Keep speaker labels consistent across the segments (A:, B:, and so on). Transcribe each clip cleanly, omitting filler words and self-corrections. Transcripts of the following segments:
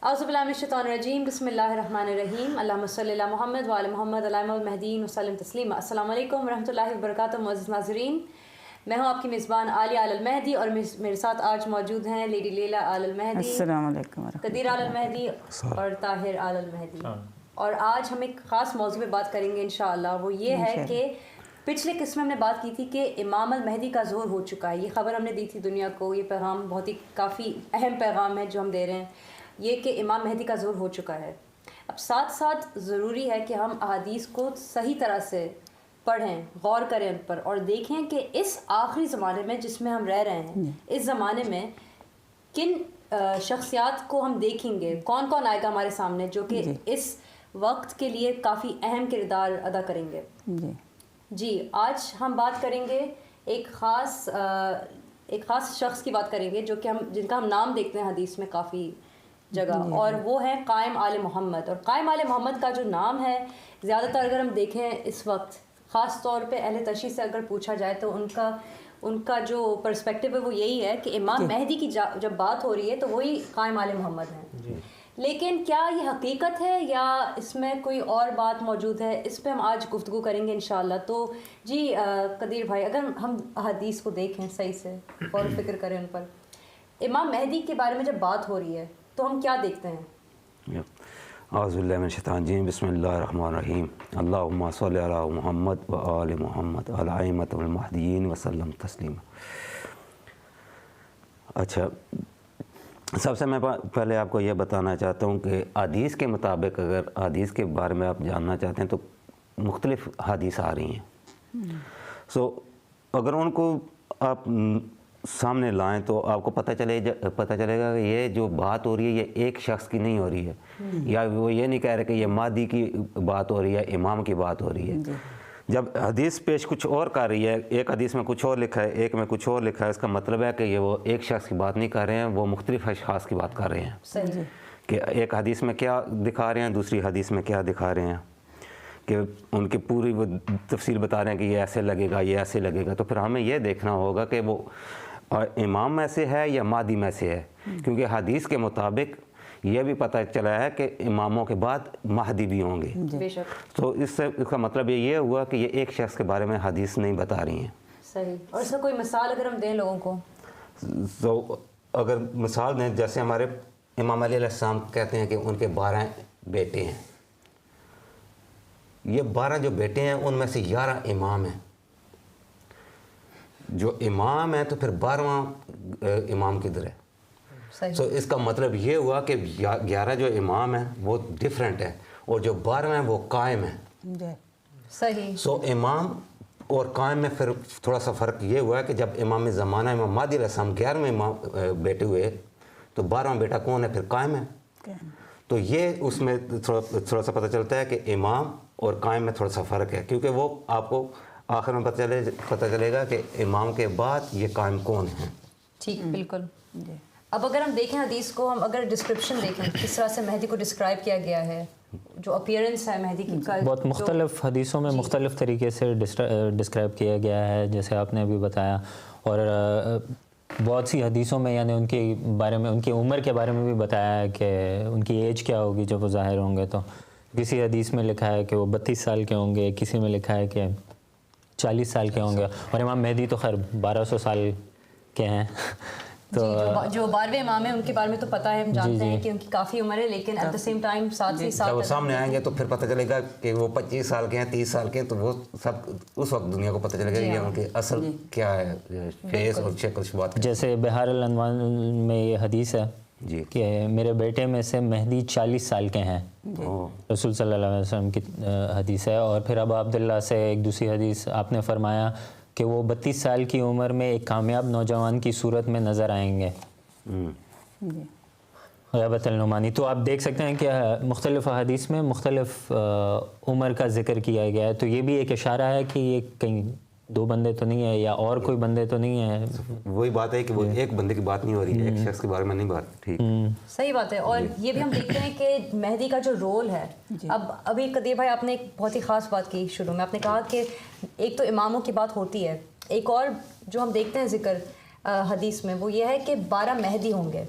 A: اعوذ باللہ من الشیطان الرجیم بسم اللہ الرحمن الرحیم اللہم صلی علی محمد وعلی محمد علی المہدیین وسلم تسلیما۔ السلام علیکم ورحمۃ اللہ وبرکاتہ۔ معزز ناظرین، میں ہوں آپ کی میزبان عالیہ آل المہدی اور میرے ساتھ آج موجود ہیں لیڈی لیلا آل المہدی،
B: السلام علیکم،
A: قدیر آل المہدی اور طاہر آل المہدی۔ اور آج ہم ایک خاص موضوع پہ بات کریں گے انشاءاللہ، وہ یہ ہے کہ پچھلے قسم میں ہم نے بات کی تھی کہ امام المہدی کا ظہور ہو چکا ہے۔ یہ خبر ہم نے دی تھی دنیا کو، یہ پیغام بہت ہی کافی اہم پیغام ہے جو ہم دے رہے ہیں، یہ کہ امام مہدی کا ظہور ہو چکا ہے۔ اب ساتھ ساتھ ضروری ہے کہ ہم احادیث کو صحیح طرح سے پڑھیں، غور کریں ان پر، اور دیکھیں کہ اس آخری زمانے میں جس میں ہم رہ رہے ہیں، اس زمانے میں کن شخصیات کو ہم دیکھیں گے، کون کون آئے گا ہمارے سامنے جو کہ اس وقت کے لیے کافی اہم کردار ادا کریں گے۔ جی آج ہم بات کریں گے ایک خاص شخص کی بات کریں گے جو کہ جن کا ہم نام دیکھتے ہیں حدیث میں کافی جگہ، اور وہ ہے قائم آل محمد۔ اور قائم آل محمد کا جو نام ہے، زیادہ تر اگر ہم دیکھیں اس وقت خاص طور پہ اہل تشیع سے اگر پوچھا جائے تو ان کا جو پرسپیکٹو ہے وہ یہی ہے کہ امام مہدی کی جب بات ہو رہی ہے تو وہی قائم آل محمد ہیں۔ لیکن کیا یہ حقیقت ہے یا اس میں کوئی اور بات موجود ہے، اس پہ ہم آج گفتگو کریں گے انشاءاللہ۔ تو جی قدیر بھائی، اگر ہم حدیث کو دیکھیں صحیح سے اور فکر کریں ان پر، امام مہدی کے بارے میں جب بات ہو رہی ہے تو ہم کیا دیکھتے ہیں؟
C: اعوذ باللہ من الشیطان الرجیم بسم اللہ الرحمن الرحیم اللہم صلی علی محمد و آل محمد علی ائمۃ المہدیین وسلم تسلیما۔ اچھا، سب سے میں پہلے آپ کو یہ بتانا چاہتا ہوں کہ حدیث کے مطابق اگر حدیث کے بارے میں آپ جاننا چاہتے ہیں تو مختلف حدیث آ رہی ہیں، اگر ان کو آپ سامنے لائیں تو آپ کو پتہ چلے گا کہ یہ جو بات ہو رہی ہے یہ ایک شخص کی نہیں ہو رہی ہے، یا وہ یہ نہیں کہہ رہے کہ یہ مہدی کی بات ہو رہی ہے، امام کی بات ہو رہی ہے۔ جب حدیث پیش کچھ اور کر رہی ہے، ایک حدیث میں کچھ اور لکھا ہے، ایک میں کچھ اور لکھا ہے، اس کا مطلب ہے کہ یہ وہ ایک شخص کی بات نہیں کر رہے ہیں، وہ مختلف اشخاص کی بات کر رہے ہیں، کہ ایک حدیث میں کیا دکھا رہے ہیں، دوسری حدیث میں کیا دکھا رہے ہیں، کہ ان کی پوری وہ تفصیل بتا رہے ہیں کہ یہ ایسے لگے گا، یہ ایسے لگے گا۔ تو پھر ہمیں یہ دیکھنا ہوگا کہ وہ امام میں سے ہے یا مہدی میں سے ہے، کیونکہ حدیث کے مطابق یہ بھی پتہ چلا ہے کہ اماموں کے بعد مہدی بھی ہوں گے، تو اس کا مطلب یہ ہوا کہ یہ ایک شخص کے بارے میں حدیث نہیں بتا رہی ہیں۔
A: صحیح۔ اور اس کا کوئی مثال اگر ہم دیں لوگوں کو،
C: تو اگر مثال دیں، جیسے ہمارے امام علیہ السلام کہتے ہیں کہ ان کے 12 بیٹے ہیں، یہ 12 جو بیٹے ہیں ان میں سے 11 امام ہیں، جو امام ہے تو پھر 12واں امام کدھر ہے؟ سو اس کا مطلب یہ ہوا کہ 11 جو امام ہیں وہ ڈیفرنٹ ہے، اور جو 12 ہیں وہ قائم ہیں۔
A: صحیح۔
C: سو امام اور قائم میں پھر تھوڑا سا فرق یہ ہوا ہے کہ جب امام زمانہ امام مہدی علیہ السلام 11ویں امام بیٹے ہوئے تو 12واں بیٹا کون ہے؟ پھر قائم ہے۔ تو یہ اس میں تھوڑا سا پتہ چلتا ہے کہ امام اور قائم میں تھوڑا سا فرق ہے، کیونکہ وہ آپ کو آخر میں پتہ چلے گا کہ امام کے بعد یہ قائم کون ہیں۔
A: ٹھیک، بالکل۔ اب اگر ہم دیکھیں حدیث کو، ہم اگر ڈسکرپشن دیکھیں کس طرح سے مہدی کو ڈسکرائب کیا گیا ہے، جو اپیئرنس ہے مہدی کی،
D: بہت مختلف حدیثوں میں مختلف طریقے سے ڈسکرائب کیا گیا ہے، جیسے آپ نے ابھی بتایا، اور بہت سی حدیثوں میں یعنی ان کے بارے میں، ان کی عمر کے بارے میں بھی بتایا ہے کہ ان کی ایج کیا ہوگی جب وہ ظاہر ہوں گے۔ تو کسی حدیث میں لکھا ہے کہ وہ 32 سال کے ہوں گے، کسی میں لکھا ہے کہ 40 سال کے ہوں گے، اور امام مہدی تو خیر 1200 سال کے ہیں۔
A: تو جو 12ویں امام ہیں ان کے بارے میں تو پتہ ہے، ہم جانتے ہیں کہ ان کی کافی عمر ہے، لیکن ایٹ دا سیم ٹائم ساتھ ہی ساتھ
C: جب وہ سامنے آئیں گے تو پھر پتہ چلے گا کہ وہ 25 سال کے ہیں، 30 سال کے ہیں، تو وہ سب اس وقت دنیا کو پتہ چلے گا کہ ان کے اصل کیا ہے، فیس اور شکل شبات۔
D: جیسے بحار الانوار میں یہ حدیث ہے کہ میرے بیٹے میں سے مہدی 40 سال کے ہیں، رسول صلی اللہ علیہ وسلم کی حدیث ہے۔ اور پھر ابو عبداللہ سے ایک دوسری حدیث آپ نے فرمایا کہ وہ 32 سال کی عمر میں ایک کامیاب نوجوان کی صورت میں نظر آئیں گے، غیبت النعمانی۔ تو آپ دیکھ سکتے ہیں کہ مختلف حدیث میں مختلف عمر کا ذکر کیا گیا ہے، تو یہ بھی ایک اشارہ ہے کہ یہ کہیں 2 بندے تو نہیں ہے یا اور کوئی بندے تو نہیں ہے۔
C: وہی بات ہے کہ وہ ایک بندے کی بات نہیں ہو رہی ہے، ایک شخص کے بارے میں نہیں بات۔ ٹھیک،
A: صحیح بات ہے۔ اور یہ بھی ہم دیکھتے ہیں کہ مہدی کا جو رول ہے، ابھی قدیر بھائی آپ نے ایک بہت ہی خاص بات کی شروع میں، آپ نے کہا کہ ایک تو اماموں کی بات ہوتی ہے، ایک اور جو ہم دیکھتے ہیں ذکر حدیث میں وہ یہ ہے کہ 12 مہدی ہوں گے،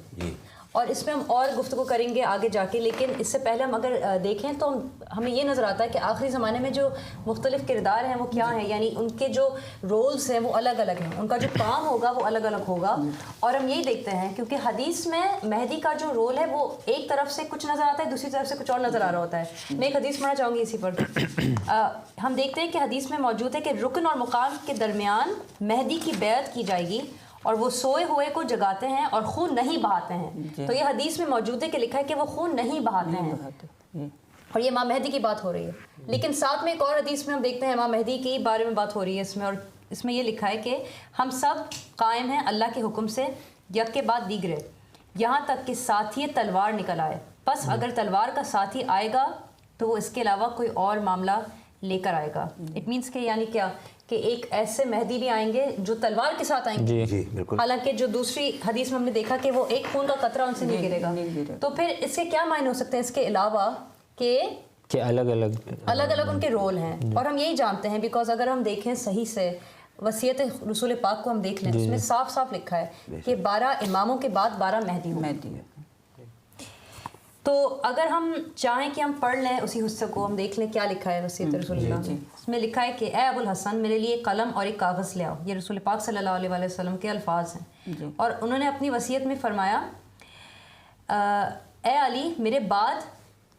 A: اور اس میں ہم اور گفتگو کریں گے آگے جا کے. لیکن اس سے پہلے ہم اگر دیکھیں تو ہمیں یہ نظر آتا ہے کہ آخری زمانے میں جو مختلف کردار ہیں وہ کیا ہیں, یعنی ان کے جو رولز ہیں وہ الگ الگ ہیں, ان کا جو کام ہوگا وہ الگ الگ ہوگا. اور ہم یہی دیکھتے ہیں کیونکہ حدیث میں مہدی کا جو رول ہے وہ ایک طرف سے کچھ نظر آتا ہے, دوسری طرف سے کچھ اور نظر آ رہا ہوتا ہے. میں ایک حدیث پڑھنا چاہوں گی اسی پر. ہم دیکھتے ہیں کہ حدیث میں موجود ہے کہ رکن اور مقام کے درمیان مہدی کی بیعت کی جائے گی اور وہ سوئے ہوئے کو جگاتے ہیں اور خون نہیں بہاتے ہیں. تو یہ حدیث میں موجود ہے کہ لکھا ہے کہ وہ خون نہیں بہاتے ہیں, اور یہ امام مہدی کی بات ہو رہی ہے. لیکن ساتھ میں ایک اور حدیث میں ہم دیکھتے ہیں امام مہدی کے بارے میں بات ہو رہی ہے اس میں, اور اس میں یہ لکھا ہے کہ ہم سب قائم ہیں اللہ کے حکم سے یک کے بعد دیگرے, یہاں تک کہ ساتھی تلوار نکل آئے. پس اگر تلوار کا ساتھی آئے گا تو وہ اس کے علاوہ کوئی اور معاملہ لے کر آئے گا. اٹ مینس کہ یعنی کیا کہ ایک ایسے مہدی بھی آئیں گے جو تلوار کے ساتھ آئیں گے.
C: جی بالکل.
A: حالانکہ جو دوسری حدیث میں ہم نے دیکھا کہ وہ ایک خون کا قطرہ ان سے نہیں گرے گا. تو پھر اس کے کیا معنی ہو سکتے ہیں اس کے علاوہ کہ
D: الگ الگ
A: ان کے رول ہیں. اور ہم یہی جانتے ہیں بیکاز اگر ہم دیکھیں صحیح سے وصیت رسول پاک کو ہم دیکھ لیں اس میں صاف صاف لکھا ہے کہ 12 اماموں کے بعد 12 مہدی ہوں. تو اگر ہم چاہیں کہ ہم پڑھ لیں اسی حصے کو, ہم دیکھ لیں کیا لکھا ہے وصیت رسول اللہ میں. اس میں لکھا ہے کہ اے ابو الحسن میرے لیے ایک قلم اور ایک کاغذ لے آؤ. یہ رسول پاک صلی اللہ علیہ وآلہ وسلم کے الفاظ ہیں. اور انہوں نے اپنی وصیت میں فرمایا اے علی میرے بعد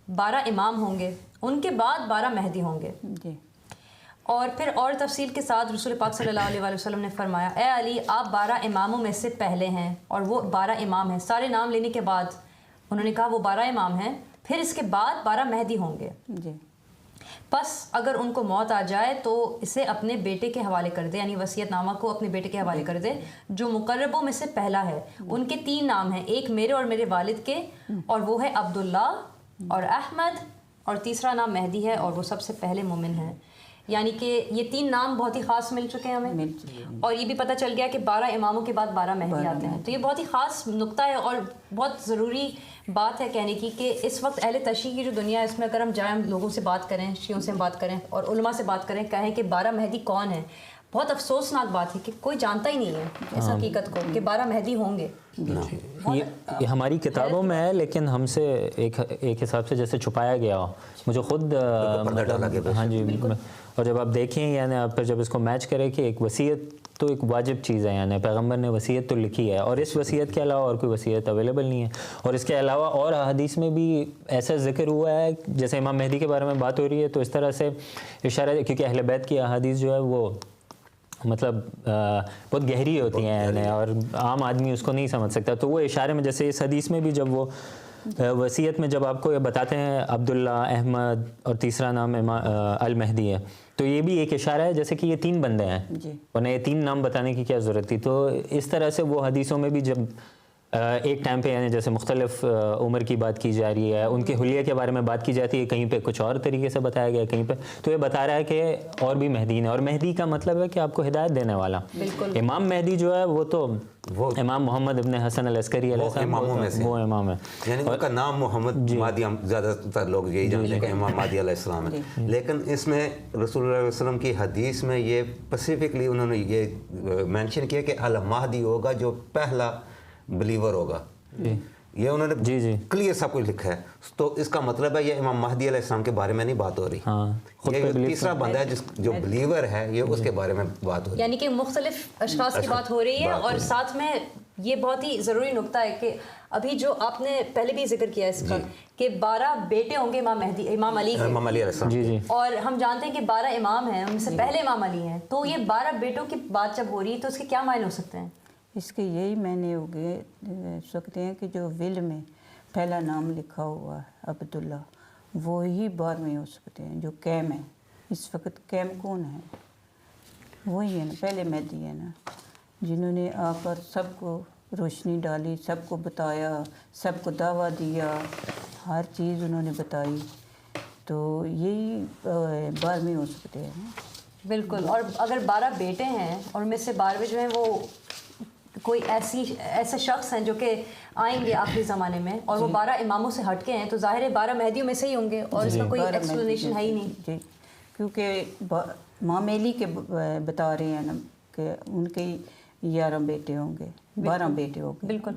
A: 12 امام ہوں گے, ان کے بعد 12 مہدی ہوں گے. اور پھر اور تفصیل کے ساتھ رسول پاک صلی اللہ علیہ وآلہ وسلم نے فرمایا اے علی آپ 12 اماموں میں سے پہلے ہیں اور وہ 12 امام ہیں. سارے نام لینے کے بعد انہوں نے کہا وہ 12 امام ہیں, پھر اس کے بعد 12 مہدی ہوں گے. پس اگر ان کو موت آ جائے تو اسے اپنے بیٹے کے حوالے کر دے, یعنی وصیت نامہ کو اپنے بیٹے کے حوالے کر دے جو مقربوں میں سے پہلا ہے. ان کے 3 نام ہیں, ایک میرے اور میرے والد کے, اور وہ ہے عبداللہ اور احمد, اور تیسرا نام مہدی ہے اور وہ سب سے پہلے مومن ہیں. یعنی کہ یہ 3 نام بہت ہی خاص مل چکے ہیں ہمیں, اور یہ بھی پتہ چل گیا کہ 12 اماموں کے بعد 12 مہدی آتے ہیں. تو یہ بہت ہی خاص نقطہ ہے اور بہت ضروری بات ہے کہنے کی کہ اس وقت اہل تشیع کی جو دنیا ہے اس میں اگر ہم جائیں, ہم لوگوں سے بات کریں, شیعوں سے بات کریں اور علماء سے بات کریں, کہیں کہ 12 مہدی کون ہیں, بہت افسوسناک بات ہے کہ کوئی جانتا ہی نہیں ہے اس حقیقت کو کہ 12 مہدی ہوں گے.
D: یہ ہماری کتابوں میں ہے لیکن ہم سے ایک حساب سے جیسے چھپایا گیا ہو. مجھے خود ہاں جی, اور جب آپ دیکھیں یعنی آپ پھر جب اس کو میچ کریں کہ ایک وصیت تو ایک واجب چیز ہے, یعنی پیغمبر نے وصیت تو لکھی ہے اور اس وصیت کے علاوہ اور کوئی وصیت اویلیبل نہیں ہے. اور اس کے علاوہ اور حدیث میں بھی ایسا ذکر ہوا ہے جیسے امام مہدی کے بارے میں بات ہو رہی ہے تو اس طرح سے اشارہ, کیونکہ اہل بیت کی احادیث جو ہے وہ مطلب بہت گہری ہوتی ہیں اور عام آدمی اس کو نہیں سمجھ سکتا. تو وہ اشارے میں جیسے اس حدیث میں بھی جب وہ وصیت میں جب آپ کو یہ بتاتے ہیں عبداللہ, احمد اور تیسرا نام المہدی ہے, تو یہ بھی ایک اشارہ ہے جیسے کہ یہ 3 بندے ہیں, ورنہ یہ 3 نام بتانے کی کیا ضرورت تھی. تو اس طرح سے وہ حدیثوں میں بھی جب ایک ٹائم پہ یعنی جیسے مختلف عمر کی بات کی جا رہی ہے, ان کے حلیہ کے بارے میں بات کی جاتی ہے, کہیں پہ کچھ اور طریقے سے بتایا گیا, کہیں پہ تو یہ بتا رہا ہے کہ اور بھی مہدی ہیں. اور مہدی کا مطلب ہے کہ آپ کو ہدایت دینے والا. امام مہدی جو ہے وہ تو امام محمد ابن حسن العسکری علیہ السلام وہ امام ہے,
C: یعنی ان کا نام محمد مہدی, ہم زیادہ تر لوگ یہی جانتے ہیں کہ امام مہدی علیہ السلام ہے. لیکن اس میں رسول اللہ علیہ وسلم کی حدیث میں یہ اسپیسیفکلی انہوں نے یہ مینشن کیا کہ المہدی ہوگا جو پہلا بلیور ہوگا. یہ انہوں نے کلیئر سب کچھ لکھا ہے. تو اس کا مطلب ہے یہ امام مہدی علیہ السلام کے بارے میں نہیں بات ہو رہی, یہ تیسرا بندہ ہے جو بلیور ہے, یہ اس کے بارے میں بات ہو رہی ہے.
A: یعنی کہ مختلف اشخاص کی بات ہو رہی ہے. اور ساتھ میں یہ بہت ہی ضروری نقطہ ہے کہ ابھی جو آپ نے پہلے بھی ذکر کیا اس کا کہ 12 بیٹے ہوں گے امام علی کے, اور ہم جانتے ہیں کہ 12 امام ہیں, ان سے پہلے امام علی ہیں. تو یہ 12 بیٹوں کی بات جب ہو رہی ہے تو اس کے کیا معنی ہو سکتے ہیں؟
B: اس کے یہی معنی ہو گئے سکتے ہیں کہ جو ول میں پہلا نام لکھا ہوا ہے عبداللہ, وہی بعد میں ہو سکتے ہیں جو کیم ہے. اس وقت کیم کون ہے؟ وہی ہے نا, پہلے مہدی ہے نا, جنہوں نے آ کر سب کو روشنی ڈالی, سب کو بتایا, سب کو دعویٰ دیا, ہر چیز انہوں نے بتائی. تو یہی بعد میں ہو سکتے ہیں.
A: بالکل. اور اگر 12 بیٹے ہیں اور ان میں سے 12 جو ہیں وہ کوئی ایسے شخص ہیں جو کہ آئیں گے آخری زمانے میں, اور وہ 12 اماموں سے ہٹ کے ہیں, تو ظاہر ہے 12 مہدیوں میں سے ہی ہوں گے, اور اس کا کوئی ایکسپلینیشن ہے ہی نہیں.
B: جی, کیونکہ امام علی کے بتا رہے ہیں نا کہ ان کے 11 بیٹے ہوں گے, 12 بیٹے ہوں گے.
A: بالکل.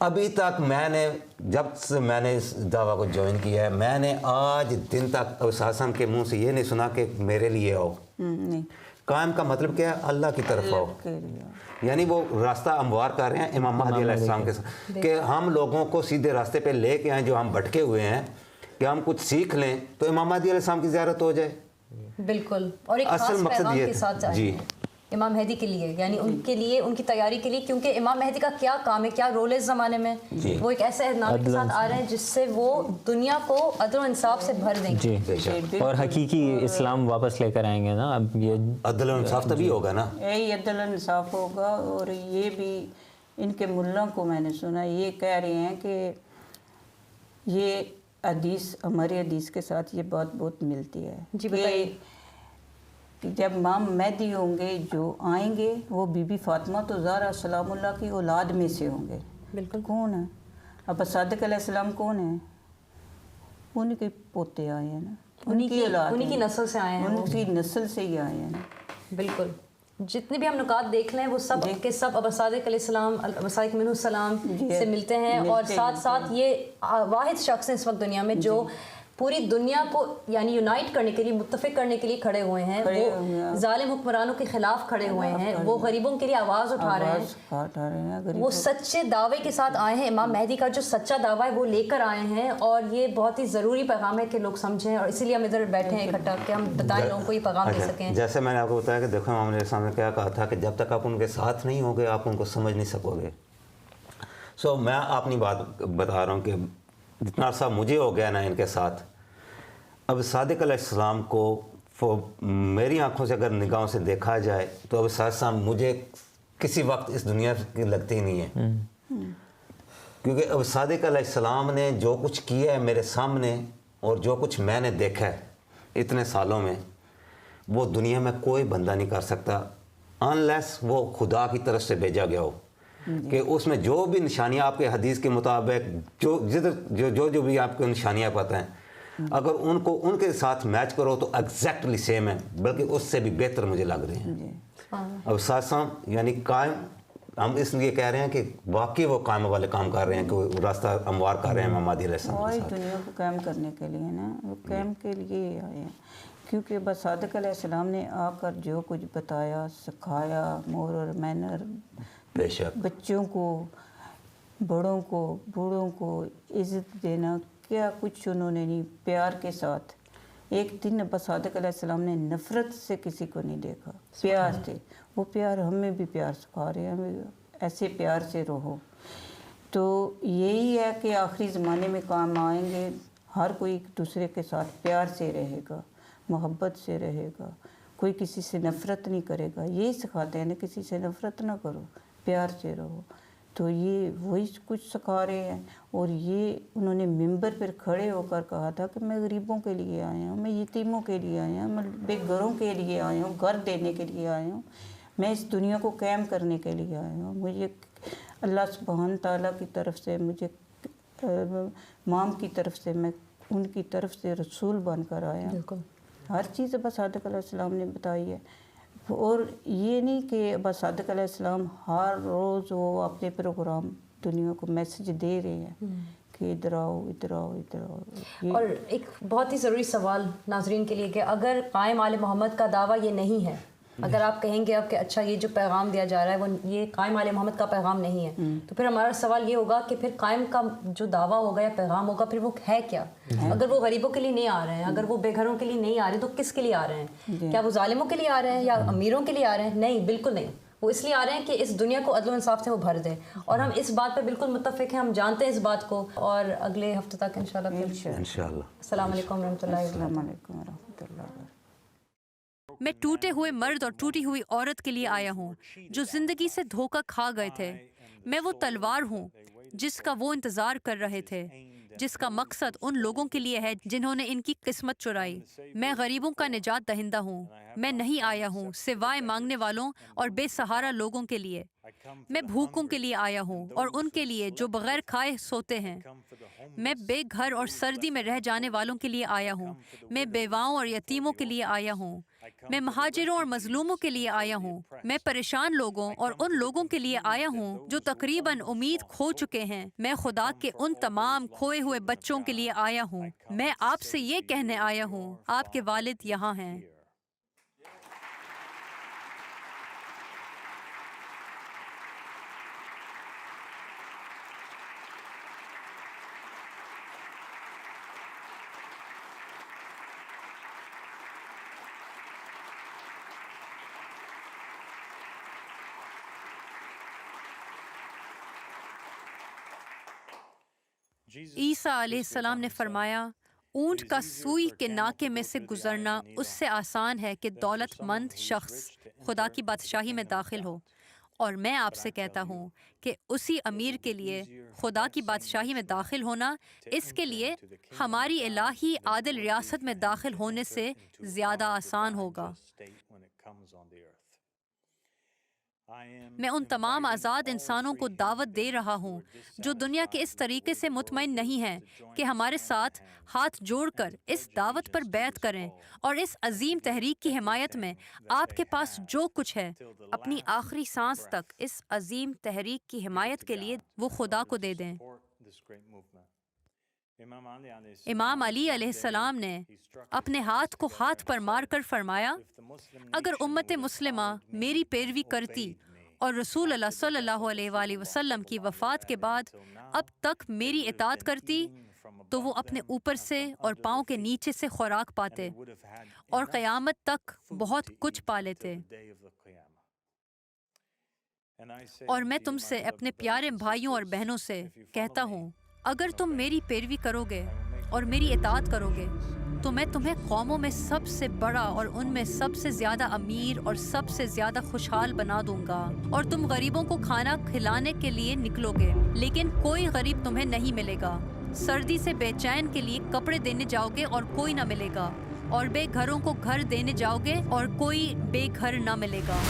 C: ابھی تک میں نے جب سے میں نے اس دعویٰ کو جوائن کیا ہے میں نے آج دن تک حسن کے منہ سے یہ نہیں سنا کہ میرے لیے آؤ.
B: نہیں.
C: قائم کا مطلب کیا ہے؟ اللہ کی طرف آؤ. یعنی وہ راستہ ہموار کر رہے ہیں امام مہدی علیہ السلام کے ساتھ کہ ہم لوگوں کو سیدھے راستے پہ لے کے آئیں جو ہم بھٹکے ہوئے ہیں کہ ہم کچھ سیکھ لیں تو امام مہدی علیہ السلام کی زیارت ہو جائے.
A: بالکل. اور ایک خاص پیغام کے ساتھ جی امام مہدی کے لیے یعنی ان کے لیے ان کی تیاری کے لیے کیونکہ امام مہدی کا کیا کام ہے کیا رول ہے اس زمانے میں وہ ایک ایسے نام کے ساتھ آ رہے ہیں جس سے وہ دنیا کو عدل و انصاف سے بھر دیں گے
D: اور حقیقی اسلام واپس لے کر آئیں گے نا. اب یہ
C: عدل و انصاف تبھی ہوگا نا
B: یہی عدل و انصاف ہوگا. اور یہ بھی ان کے ملوں کو میں نے سنا یہ کہہ رہے ہیں کہ یہ حدیث ہماری حدیث کے ساتھ یہ بات بہت ملتی ہے.
A: جی بتائیے.
B: کہ جب امام مہدی ہوں گے جو آئیں گے وہ بی بی فاطمہ تو زہرا سلام اللہ کی اولاد میں سے ہوں گے.
A: بالکل.
B: کون ہے؟ اب صادق علیہ السلام کون ہیں؟ ان کے پوتے آئے ہیں نا ان کی اولاد
A: انہی کی نسل سے آئے ہیں
B: ان کی نسل سے ہی آئے ہیں نا.
A: بالکل. جتنے بھی ہم نکات دیکھ لیں وہ سب کے سب ابا صادق علیہ السلام صادق منہ السلام سے ملتے ہیں اور ساتھ ساتھ یہ واحد شخص ہیں اس وقت دنیا میں جو پوری دنیا کو یعنی یونائٹ کرنے کے لیے متفق کرنے کے لیے کھڑے ہوئے ہیں. وہ ظالم حکمرانوں کے خلاف کھڑے ہوئے ہیں وہ غریبوں کے لیے آواز اٹھا رہے ہیں وہ سچے دعوے کے ساتھ آئے ہیں. امام مہدی کا جو سچا دعویٰ ہے وہ لے کر آئے ہیں اور یہ بہت ہی ضروری پیغام ہے کہ لوگ سمجھیں اور اسی لیے ہم ادھر بیٹھے ہیں اکٹھا کہ ہم بتائیں لوگوں کو یہ پیغام دے سکیں.
C: جیسے میں نے آپ کو بتایا کہ دیکھو امام علیہ السلام نے کیا کہا تھا کہ جب تک آپ ان کے ساتھ نہیں ہوگے آپ ان کو سمجھ نہیں سکو گے. سو میں اپنی بات بتا رہا ہوں کہ جتنا عرصہ مجھے ہو گیا نا ان کے ساتھ اب صادق علیہ السلام کو میری آنکھوں سے اگر نگاہوں سے دیکھا جائے تو اب صادق السلام مجھے کسی وقت اس دنیا کی لگتی ہی نہیں ہے کیونکہ اب صادق علیہ السلام نے جو کچھ کیا ہے میرے سامنے اور جو کچھ میں نے دیکھا ہے اتنے سالوں میں وہ دنیا میں کوئی بندہ نہیں کر سکتا انلیس وہ خدا کی طرف سے بھیجا گیا ہو کہ اس میں جو بھی نشانیاں آپ کے حدیث کے مطابق جو بھی آپ کو نشانیاں پتہ ہیں اگر ان کو ان کے ساتھ میچ کرو تو ایگزیکٹلی سیم ہے بلکہ اس سے بھی بہتر مجھے لگ رہے ہیں. اب ساتھ ساتھ یعنی قائم ہم اس لیے کہہ رہے ہیں کہ واقعی وہ قائم والے کام کر رہے ہیں کہ وہ راستہ ہموار کر رہے ہیں امام مہدی علیہ السلام کے ساتھ.
B: دنیا کو قائم کرنے کے لیے نا وہ قائم کے لیے آئے ہیں کیونکہ بس صادق علیہ السلام نے آ کر جو کچھ بتایا سکھایا مور اور مینر
C: بے شک
B: بچوں کو بڑوں کو بوڑھوں کو عزت دینا کیا کچھ انہوں نے نہیں پیار کے ساتھ. ایک دن ابا صادق علیہ السلام نے نفرت سے کسی کو نہیں دیکھا پیار سے. وہ پیار ہمیں بھی پیار سکھا رہے ہیں ہمیں ایسے پیار سے رہو. تو یہی ہے کہ آخری زمانے میں کام آئیں گے ہر کوئی ایک دوسرے کے ساتھ پیار سے رہے گا محبت سے رہے گا کوئی کسی سے نفرت نہیں کرے گا. یہی سکھاتے ہیں نا کسی سے نفرت نہ کرو پیار سے رہو. تو یہ وہی کچھ سکھا رہے ہیں اور یہ انہوں نے ممبر پر کھڑے ہو کر کہا تھا کہ میں غریبوں کے لیے آیا ہوں میں یتیموں کے لیے آیا ہوں میں بے گھروں کے لیے آیا ہوں گھر دینے کے لیے آیا ہوں میں اس دنیا کو قائم کرنے کے لیے آیا ہوں. مجھے اللہ سبحانہ تعالیٰ کی طرف سے مجھے مام کی طرف سے میں ان کی طرف سے رسول بن کر آیا ہوں. ہر چیز ابا صادق علیہ السلام نے بتائی ہے. اور یہ نہیں کہ ابا صادق علیہ السلام ہر روز وہ اپنے پروگرام دنیا کو میسج دے رہے ہیں کہ ادھر آؤ ادھر آؤ ادھر آؤ.
A: اور ایک بہت ہی ضروری سوال ناظرین کے لیے کہ اگر قائم آل محمد کا دعویٰ یہ نہیں ہے اگر آپ کہیں گے اب کہ اچھا یہ جو پیغام دیا جا رہا ہے وہ یہ قائم آل محمد کا پیغام نہیں ہے تو پھر ہمارا سوال یہ ہوگا کہ پھر قائم کا جو دعویٰ ہوگا یا پیغام ہوگا پھر وہ ہے کیا؟ اگر وہ غریبوں کے لیے نہیں آ رہے ہیں اگر وہ بے گھروں کے لیے نہیں آ رہے ہیں تو کس کے لیے آ رہے ہیں؟ کیا وہ ظالموں کے لیے آ رہے ہیں یا امیروں کے لیے آ رہے ہیں؟ نہیں بالکل نہیں. وہ اس لیے آ رہے ہیں کہ اس دنیا کو عدل و انصاف سے وہ بھر دے اور ہم اس بات پہ بالکل متفق ہیں ہم جانتے ہیں اس بات کو اور اگلے ہفتے تک انشاءاللہ. السلام علیکم ورحمۃ اللہ.
B: السلام علیکم ورحمۃ اللہ.
E: میں ٹوٹے ہوئے مرد اور ٹوٹی ہوئی عورت کے لیے آیا ہوں جو زندگی سے دھوکہ کھا گئے تھے. میں وہ تلوار ہوں جس کا وہ انتظار کر رہے تھے جس کا مقصد ان لوگوں کے لیے ہے جنہوں نے ان کی قسمت چرائی. میں غریبوں کا نجات دہندہ ہوں. میں نہیں آیا ہوں سوائے مانگنے والوں اور بے سہارا لوگوں کے لیے. میں بھوکوں کے لیے آیا ہوں اور ان کے لیے جو بغیر کھائے سوتے ہیں. میں بے گھر اور سردی میں رہ جانے والوں کے لیے آیا ہوں. میں بیواؤں اور یتیموں کے لیے آیا ہوں. میں مہاجروں اور مظلوموں کے لیے آیا ہوں، میں پریشان لوگوں اور ان لوگوں کے لیے آیا ہوں جو تقریباً امید کھو چکے ہیں، میں خدا کے ان تمام کھوئے ہوئے بچوں کے لیے آیا ہوں۔ میں آپ سے یہ کہنے آیا ہوں، آپ کے والد یہاں ہیں۔ عیسیٰ علیہ السلام نے فرمایا، اونٹ کا سوئی کے ناکے میں سے گزرنا اس سے آسان ہے کہ دولت مند شخص خدا کی بادشاہی میں داخل ہو، اور میں آپ سے کہتا ہوں کہ اسی امیر کے لیے خدا کی بادشاہی میں داخل ہونا اس کے لیے ہماری الہی عادل ریاست میں داخل ہونے سے زیادہ آسان ہوگا۔ میں ان تمام آزاد انسانوں کو دعوت دے رہا ہوں جو دنیا کے اس طریقے سے مطمئن نہیں ہیں کہ ہمارے ساتھ ہاتھ جوڑ کر اس دعوت پر بیعت کریں اور اس عظیم تحریک کی حمایت میں آپ کے پاس جو کچھ ہے اپنی آخری سانس تک اس عظیم تحریک کی حمایت کے لیے وہ خدا کو دے دیں۔ امام علی علیہ السلام نے اپنے ہاتھ کو ہاتھ پر مار کر فرمایا، اگر امت مسلمہ میری پیروی کرتی اور رسول اللہ صلی اللہ علیہ وآلہ وسلم کی وفات کے بعد اب تک میری اطاعت کرتی تو وہ اپنے اوپر سے اور پاؤں کے نیچے سے خوراک پاتے اور قیامت تک بہت کچھ پا لیتے۔ اور میں تم سے اپنے پیارے بھائیوں اور بہنوں سے کہتا ہوں، اگر تم میری پیروی کرو گے اور میری اطاعت کرو گے تو میں تمہیں قوموں میں سب سے بڑا اور ان میں سب سے زیادہ امیر اور سب سے زیادہ خوشحال بنا دوں گا، اور تم غریبوں کو کھانا کھلانے کے لیے نکلو گے لیکن کوئی غریب تمہیں نہیں ملے گا، سردی سے بے چین کے لیے کپڑے دینے جاؤ گے اور کوئی نہ ملے گا، اور بے گھروں کو گھر دینے جاؤ گے اور کوئی بے گھر نہ ملے گا۔